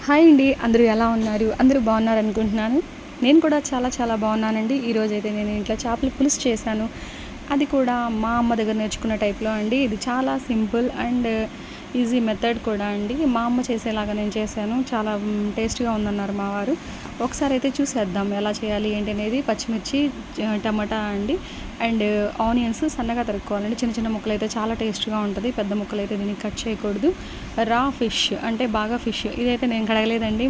Hi అండి, అందరూ ఎలా ఉన్నారు? అందరూ బాగున్నారు అనుకుంటున్నాను. నేను కూడా చాలా చాలా బాగున్నానండి. ఈరోజైతే నేను ఇంట్లో చేపల పులుసు చేశాను. అది కూడా మా అమ్మ దగ్గర నేర్చుకున్న టైప్లో అండి. ఇది చాలా సింపుల్ అండ్ ఈజీ మెథడ్ కూడా అండి. మా అమ్మ చేసేలాగా నేను చేశాను. చాలా టేస్ట్గా ఉందన్నారు మా వారు. ఒకసారి అయితే చూసేద్దాం ఎలా చేయాలి ఏంటి అనేది. పచ్చిమిర్చి, టమాటా అండి అండ్ ఆనియన్స్ సన్నగా తరుక్కోవాలండి. చిన్న చిన్న ముక్కలు అయితే చాలా టేస్ట్గా ఉంటుంది. పెద్ద ముక్కలు అయితే దీనికి కట్ చేయకూడదు. రా ఫిష్ అంటే బాగా ఫిష్ ఇదైతే నేను కడగలేదండి.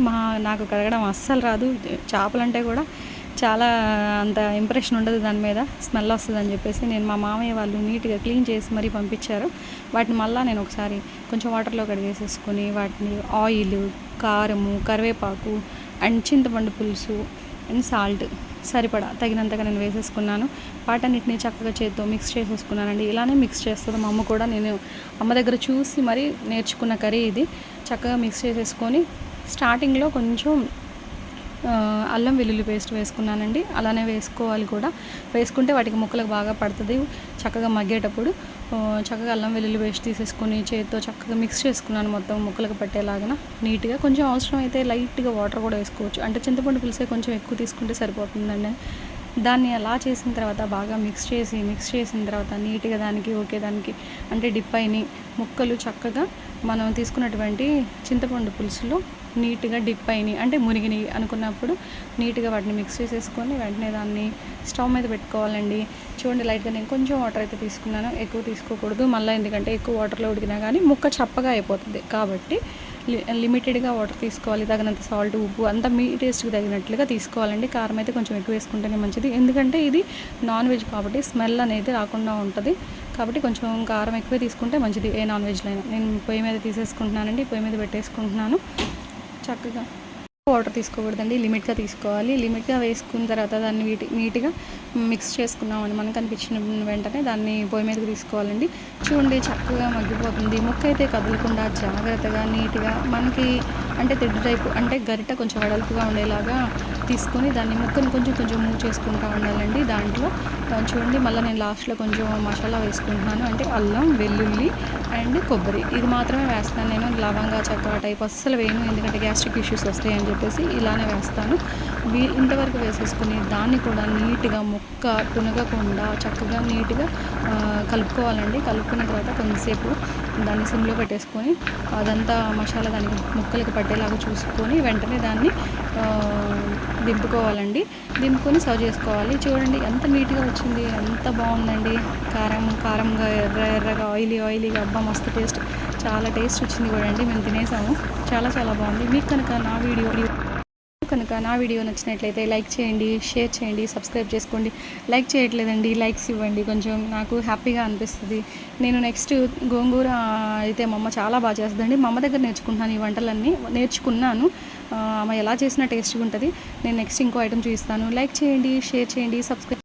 నాకు కడగడం అస్సలు రాదు. చేపలంటే కూడా చాలా అంత ఇంప్రెషన్ ఉండదు దాని మీద, స్మెల్ వస్తుందని చెప్పేసి నేను మా మామయ్య వాళ్ళు నీట్గా క్లీన్ చేసి మరీ పంపించారు. వాటిని మళ్ళీ నేను ఒకసారి కొంచెం వాటర్లో కడిగేసేసుకొని వాటిని ఆయిల్, కారము, కరివేపాకు అండ్ చింతపండు పులుసు అండ్ సాల్ట్ సరిపడా తగినంతగా నేను వేసేసుకున్నాను. వాటన్నిటిని చక్కగా చేత్తో మిక్స్ చేసేసుకున్నానండి. ఇలానే మిక్స్ చేస్తుంది మా అమ్మ కూడా. నేను అమ్మ దగ్గర చూసి మరీ నేర్చుకున్న కర్రీ ఇది. చక్కగా మిక్స్ చేసేసుకొని స్టార్టింగ్లో కొంచెం అల్లం వెల్లుల్లి పేస్ట్ వేసుకున్నానండి. అలానే వేసుకోవాలి కూడా. వేసుకుంటే వాటికి ముక్కలకు బాగా పడుతుంది. చక్కగా మగ్గేటప్పుడు చక్కగా అల్లం వెల్లుల్లి పేస్ట్ తీసేసుకొని చేతితో చక్కగా మిక్స్ చేసుకున్నాను మొత్తం ముక్కలకు పట్టేలాగా నీట్గా. కొంచెం అవసరం అయితే లైట్గా వాటర్ కూడా వేసుకోవచ్చు. అంటే చింతపండు పులుసే కొంచెం ఎక్కువ తీసుకుంటే సరిపోతుందండి. దాన్ని అలా చేసిన తర్వాత బాగా మిక్స్ చేసిన తర్వాత నీట్గా దానికి అంటే డిప్ అయినాయి ముక్కలు చక్కగా మనం తీసుకున్నటువంటి చింతపండు పులుసులో నీట్గా డిప్ అయినాయి అంటే మునిగినాయి అనుకున్నప్పుడు నీట్గా వాటిని మిక్స్ చేసేసుకొని వెంటనే దాన్ని స్టవ్ మీద పెట్టుకోవాలండి. చూడండి, లైట్గా నేను కొంచెం వాటర్ అయితే తీసుకున్నాను, ఎక్కువ తీసుకోకూడదు మళ్ళీ, ఎందుకంటే ఎక్కువ వాటర్లో ఉడికినా కానీ ముక్క చప్పగా అయిపోతుంది. కాబట్టి లిమిటెడ్గా వాటర్ తీసుకోవాలి. తగినంత సాల్ట్, ఉప్పు అంతా మీ టేస్ట్కి తగినట్లుగా తీసుకోవాలండి. కారం అయితే కొంచెం ఎక్కువ వేసుకుంటేనే మంచిది, ఎందుకంటే ఇది నాన్ వెజ్ కాబట్టి స్మెల్ అనేది రాకుండా ఉంటుంది. కాబట్టి కొంచెం కారం ఎక్కువే తీసుకుంటే మంచిది ఏ నాన్ వెజ్లో అయినా. నేను పొయ్యి మీద తీసేసుకుంటున్నానండి, పొయ్యి మీద పెట్టేసుకుంటున్నాను. చక్కగా వాటర్ తీసుకోకూడదండి, లిమిట్గా తీసుకోవాలి. లిమిట్గా వేసుకున్న తర్వాత దాన్ని నీట్గా మిక్స్ చేసుకున్నామని మనకు అనిపించిన వెంటనే దాన్ని పొయ్యి మీదకి తీసుకోవాలండి. చూడండి, చక్కగా మగ్గిపోతుంది. ముక్క అయితే కదలకుండా జాగ్రత్తగా నీట్గా మనకి అంటే తెడ్డు టైపు అంటే గరిట కొంచెం వెడల్పుగా ఉండేలాగా తీసుకొని దాన్ని ముక్కని కొంచెం మూవ్ చేసుకుంటూ ఉండాలండి. దాంట్లో చూడండి, మళ్ళీ నేను లాస్ట్లో కొంచెం మసాలా వేసుకుంటున్నాను. అంటే అల్లం, వెల్లుల్లి అండ్ కొబ్బరి ఇది మాత్రమే వేస్తాను నేను. లవంగా, చెక్క టైప్ అస్సలు వేయను, ఎందుకంటే గ్యాస్ట్రిక్ ఇష్యూస్ వస్తాయని చెప్పేసి ఇలానే వేస్తాను. ఇంతవరకు వేసేసుకుని దాన్ని కూడా నీట్గా ముక్క తునగకుండా చక్కగా నీట్గా కలుపుకోవాలండి. కలుపుకున్న తర్వాత కొంతసేపు దాన్ని సిమ్లో పెట్టేసుకొని అదంతా మసాలా దానికి ముక్కలకి పట్టేలాగా చూసుకొని వెంటనే దాన్ని దింపుకోవాలండి. దింపుకొని సర్వ్ చేసుకోవాలి. చూడండి ఎంత నీట్గా వచ్చింది, ఎంత బాగుందండి. కారంగా ఎర్రగా ఆయిలీగా అబ్బా మస్తు టేస్ట్, చాలా టేస్ట్ వచ్చింది కూడా అండి. మేము తినేసాము, చాలా చాలా బాగుంది. మీకు కనుక నా వీడియో నచ్చినట్లయితే లైక్ చేయండి, షేర్ చేయండి, సబ్స్క్రైబ్ చేసుకోండి. లైక్ చేయట్లేదండి, లైక్స్ ఇవ్వండి, కొంచెం నాకు హ్యాపీగా అనిపిస్తుంది. నేను నెక్స్ట్ గోంగూర అయితే మా అమ్మ చాలా బాగా చేస్తుందండి. మా అమ్మ దగ్గర నేర్చుకుంటున్నాను, ఈ వంటలన్నీ నేర్చుకున్నాను. ఆమె ఎలా చేసినా టేస్ట్గా ఉంటుంది. నేను నెక్స్ట్ ఇంకో ఐటెం చూపిస్తాను. లైక్ చేయండి, షేర్ చేయండి, సబ్స్క్రైబ్